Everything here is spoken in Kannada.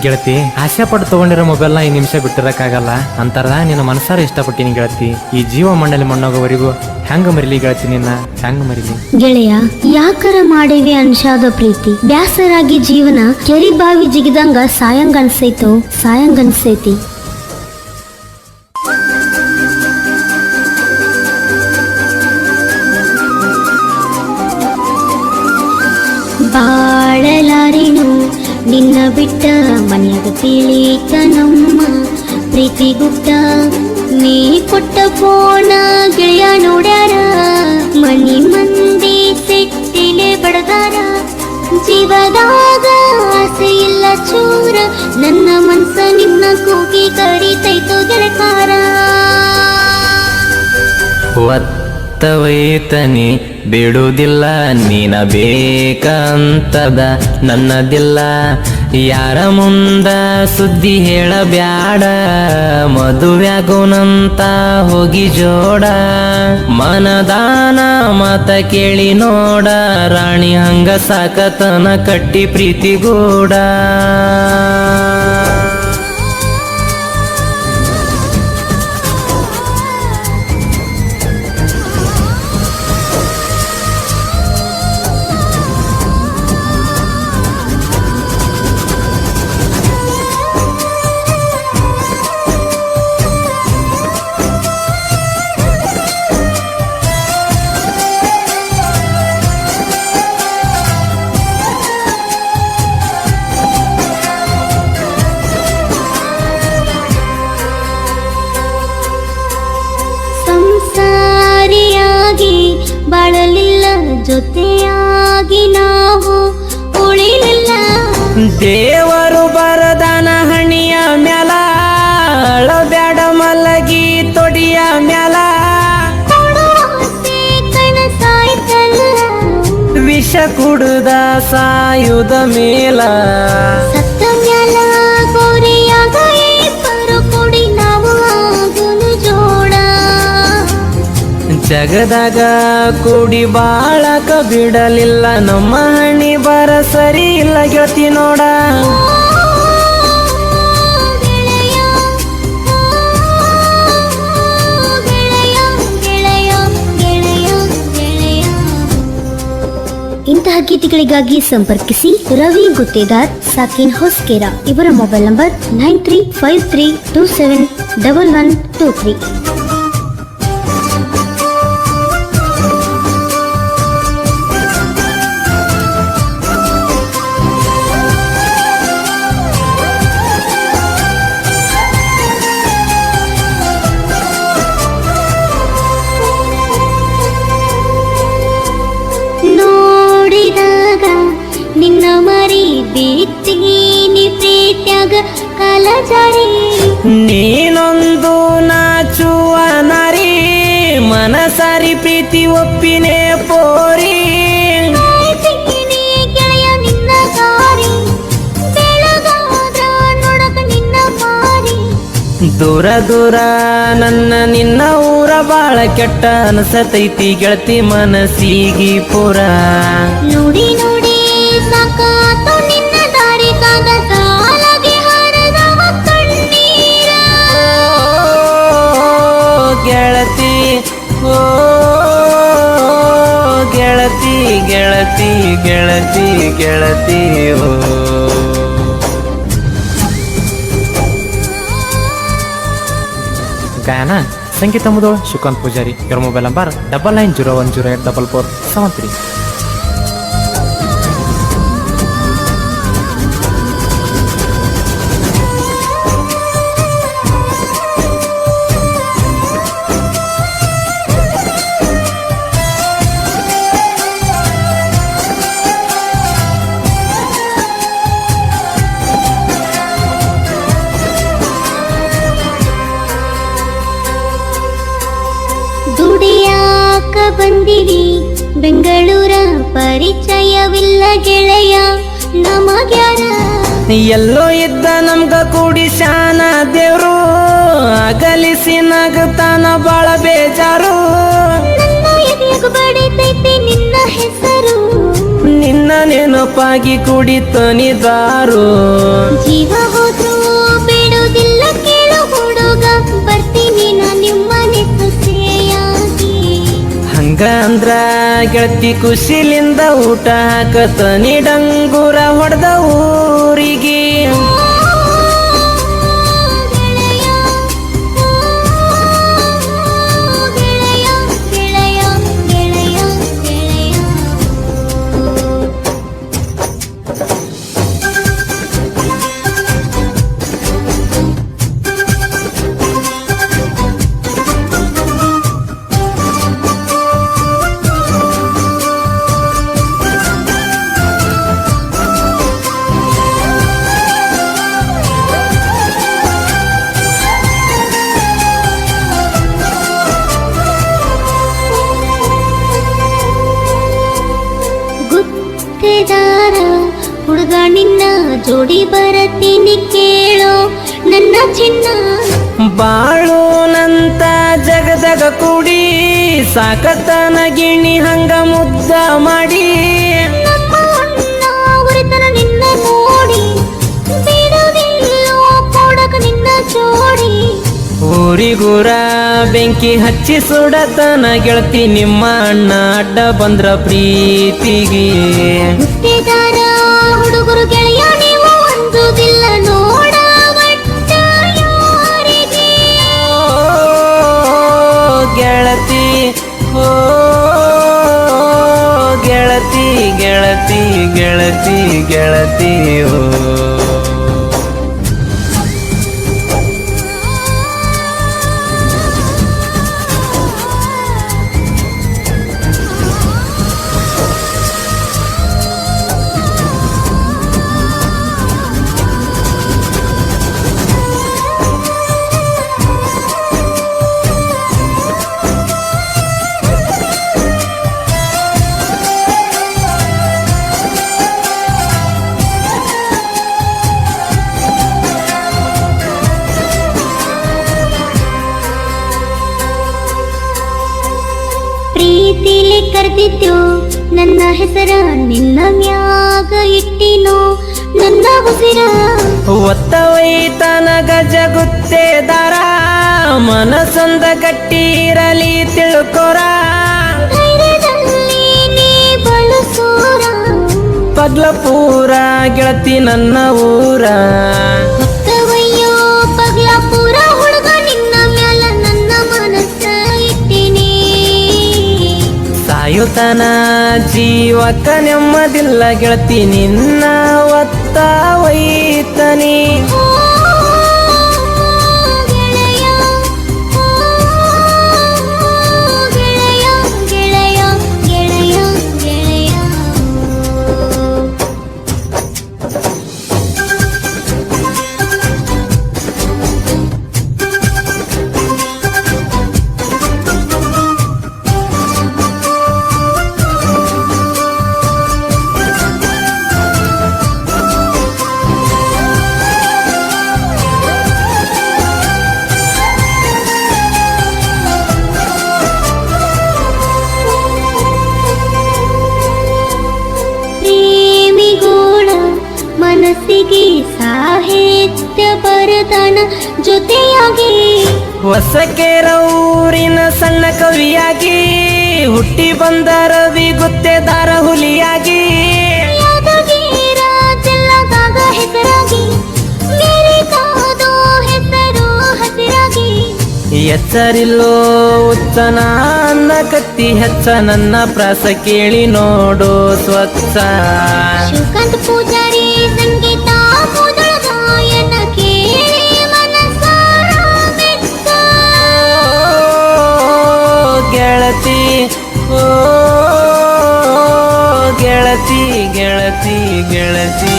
ಗೆಳತಿ, ಆಸೆ ಪಟ್ಟು ತಗೊಂಡಿರೋ ಮೊಬೈಲ್ನ ಈ ನಿಮಿಷ ಬಿಟ್ಟಿರಕ್ಕಾಗಲ್ಲ ಅಂತಾರ. ನಿನ್ನ ಮನಸಾರ ಇಷ್ಟಪಟ್ಟಿನಿ ಗೆಳತಿ. ಈ ಜೀವ ಮಂಡಲಿ ಮಣ್ಣೋಗೋವರೆಗೂ ಹೆಂಗ ಮರಿಲಿ ಗೆಳತಿ, ನಿನ್ನ ಹೆಂಗ ಮರಿಲಿ ಗೆಳೆಯ? ಯಾಕರ ಮಾಡೇವಿ ಅನ್ಸಾದ ಪ್ರೀತಿ, ಬ್ಯಾಸರಾಗಿ ಜೀವನ ಕೆರಿ ಬಾವಿ ಜಿಗಿದಂಗ ಸಾಯಂಗನ್ಸೈತೋ ಸಾಯಂಗನ್ಸೈತಿ. ಬಾಳಲಾರಿನು ನಿನ್ನ ಬಿಟ್ಟ ಮನ್ಯಾಗ ತಿಳಿತ ನಮ್ಮ ಪ್ರೀತಿ ಗುಟ್ಟ. ನೀ ಕೊಟ್ಟ ಫೋನ ಗೆಳೆಯ ನೋಡ್ಯಾರ, ಮನಿ ಮಂದಿ ಸೆಟ್ಟಿಲೆ ಬಡದಾರ. ಜೀವದಾಗ ಆಸೆ ಇಲ್ಲ ಚೂರ, ನನ್ನ ಮನ್ಸ ನಿನ್ನ ಕೂಗಿ ಕಡಿತೈತೋ ಗೆಳಕಾರ. ಒತ್ತವೈತನಿ ಬಿಡುವುದಿಲ್ಲ, ನೀನ ಬೇಕಂತದ ನನ್ನದಿಲ್ಲ. ಯಾರ ಮುಂದ ಸುದ್ದಿ ಹೇಳಬ್ಯಾಡ, ಮದುವ್ಯಾಗುನಂತ ಹೋಗಿ ಜೋಡ. ಮನದಾನ ಮತ ಕೇಳಿ ನೋಡ, ರಾಣಿ ಹಂಗ ಸಾಕತನ ಕಟ್ಟಿ ಪ್ರೀತಿಗೂಡ. ಸಂಸಾರಿಯಾಗಿ ಬಾಳಲಿಲ್ಲ, ಜೊತೆಯಾಗಿ ನಾವು ಉಳಿಲಿಲ್ಲ. ದೇವರು ಬರದಾನ ಹಣಿಯ ಮ್ಯಾಲ, ಅಳಬ್ಯಾಡ ಮಲಗಿ ತೊಡಿಯ ಮ್ಯಾಲ. ವಿಷ ಕುಡುದ ಸಾಯುದ ಮೇಲ, ಸತ್ತ ಮ್ಯಾಲ ಗೋರಿಯಾಗ ಇಬ್ಬರು ಕೂಡಿ ನಾವು ಆಗುನು ಜೋಡ. ಜಗದಾಗ ಕೂಡಿ ಬಾಳಕ ಬಿಡಲಿಲ್ಲ, ನಮ್ಮ ಹಣಿ ಬರ ಸರಿ ಇಲ್ಲ ಗೆಳತಿ ನೋಡ. ಇಂತಹ ಗೀತೆಗಳಿಗಾಗಿ ಸಂಪರ್ಕಿಸಿ ರವಿ ಗುತ್ತೇದಾರ್, ಸಾಕಿನ್ ಹೊಸ್ಕೇರ. ಇವರ ಮೊಬೈಲ್ ನಂಬರ್ 9353271123. ನಿನ್ನ ಮರಿ ಬೀತೀನಿ ಪ್ರೀತ್ಯಾಗ ಕಾಲಜಾರಿ. ನೀನೊಂದು ನಾಚುವ ನಾರಿ, ಮನಸಾರಿ ಪ್ರೀತಿ ಒಪ್ಪಿನೇ ಪೋರಿ. ಗೆಳೆಯ ನಿನ್ನ ದಾರಿ, ಬೆಳಗಾದ್ರ ನೋಡಕ ನಿನ್ನ ಮಾರಿ. ದೂರ ದೂರ ನನ್ನ ನಿನ್ನ ಊರ ಬಾಳ ಕೆಟ್ಟ ಅನಸತೈತಿ ಗೆಳತಿ ಮನಸ್ಸಿಗಿ ಪುರ. ನೋಡಿ ನೋಡಿ ಸಾಕಾತು ನಿನ್ನ ದಾರಿ, ಕಾದ ಸಾಲಗೆ ಹರಿದವ ಕಣ್ಣೀರ. ಗೆಳತಿ ಓ ಗೆಳತಿ ಗೆಳತಿ ಗೆಳತಿ ಗೆಳತಿ ಓ. ಗಾಯನ ಸಂಗೀತ ಮುದೋಳ ಶಿಕಾಂತ್ ಪೂಜಾರಿ. ಇವರ ಮೊಬೈಲ್ ನಂಬರ್ 9901084473. ದುಡಿಯಾಕ ಬಂದಿವಿ ಬೆಂಗಳೂರ, ಪರಿಚಯವಿಲ್ಲ ಗೆಳೆಯ ನಮಗ್ಯಾರ. ಎಲ್ಲೋ ಇದ್ದ ನಮ್ಗ ಕೂಡಿಸ್ಯಾನ ದೇವ್ರು, ಅಗಲಿಸಿ ನಗತಾನ ಬಾಳ ಬೇಜಾರು. ನನ್ನ ಎದೆಯಾಗ ಬಡಿತೈತಿ ನಿನ್ನ ಹೆಸರು, ನಿನ್ನ ನೆನಪಾಗಿ ಕುಡಿತನಿದಾರು. ಜೀವ ಗೆಳತಿ ಖುಷಿಲಿಂದ ಊಟ ಹಾಕತನಿ ಡಂಗೂರ ಹೊಡೆದ ಊರಿಗೆ ಗುತ್ತೇದಾರ ಹುಡುಗ ನಿನ್ನ ಜೋಡಿ ಬರತೀನಿ ಕೇಳೋ ನನ್ನ ಚಿನ್ನ ಬಾಳು ನಂತ ಜಗದಗ ಕೂಡಿ ಸಾಕತನ ಗಿಣಿ ಹಂಗ ಮುದ್ದ ಮಾಡಿ ನಮ್ಮ ಅಣ್ಣ ಉರಿತನ ನಿನ್ನ ನೋಡಿ ಬಿಡುವುದಿಲ್ಲೋ ಕೊಡಕ ನಿನ್ನ ಜೋಡಿ ಊರಿಗೂರ ಬೆಂಕಿ ಹಚ್ಚಿ ಸುಡತನ ಗೆಳತಿ ನಿಮ್ಮ ಅಣ್ಣ ಅಡ್ಡ ಬಂದ್ರ ಪ್ರೀತಿಗೆ ಗುತ್ತೇದಾರ ಹುಡುಗರು ಗೆಳೆಯ ನೀವು ಅಂದುದಿಲ್ಲ ನೋಡ ಒಟ್ಟ ಯಾರಿಗೆ ಗೆಳತಿ ಓ ಗೆಳತಿ ಗೆಳತಿ ಗೆಳತಿ ಗೆಳತಿ ಓ ಪ್ರೀತಿಲಿ ಕರೆದಿದ್ದು ನನ್ನ ಹೆಸರ ನಿನ್ನ ಮ್ಯಾಗ ಇಟ್ಟಿನೋ ನನ್ನ ಉಸಿರ ಒತ್ತವೈತನ ಗಜ ಗುತ್ತೇದಾರ ಮನಸೊಂದ ಗಟ್ಟಿ ಇರಲಿ ತಿಳ್ಕೊರ ಧೈರ್ಯದಲ್ಲಿ ನೀ ಬಳಸೋರ ಪಗ್ಲ ಪೂರ ಗೆಳತಿ ನನ್ನ ಊರ ಹೊತ್ತವಯ್ಯೋ ಪಗ್ಲ ಪೂರ ಹುಡುಗ ನಿನ್ನ ಮ್ಯಾಲ ನನ್ನ ಮನಸ್ಸ ಇಟ್ಟಿನಿ ಸಾಯುತನ ಜೀವಕ್ಕ ನೆಮ್ಮದಿಲ್ಲ ಗೆಳತಿ ನಿನ್ನ ಒತ್ತ ಒಯ್ತನಿ ಓ ಗೆಳೆಯ ಓ ಗೆಳೆಯ ಗೆಳೆಯ ಗೆಳೆಯ ಗೆಳೆಯ ಪ್ರೇಮಿಗೋಳ ಮನಸ್ಸಿಗೆ ಸಾಹಿತ್ಯ ಬರದಾನ ಜೊತೆಯಾಗಿ ಹೊಸಕೆರೂರಿನ ಸಣ್ಣ ಕವಿಯಾಗಿ ಹುಟ್ಟಿ ಬಂದ ರವಿ ಗುತ್ತೇದಾರ ಹುಲಿಯಾಗಿ ಯಾದಗಿರ ಜಿಲ್ಲದಾಗ ಹೆಸರಾಗಿ ಮೆರಿದಾದೋ ಹೆಸರು ಹಸಿರಾಗಿ ಎಚ್ಚರಿಲ್ಲೋ ಉಚ್ಚನ ಅನ್ನ ಕತ್ತಿ ಹೆಚ್ಚ ನನ್ನ ಪ್ರಾಸ ಕೇಳಿ ನೋಡು ಸ್ವಚ್ಛ ಶಿವಕಾಂತ ಪೂಜಾರಿ ಸಂಗೀತ ಮೊದಲ ಗಾಯನ ಕೇಳಿ ಮನಸಾರ ಮೆಚ್ಚ ಗೆಳತಿ ಓ ಗೆಳತಿ ಗೆಳತಿ ಗೆಳತಿ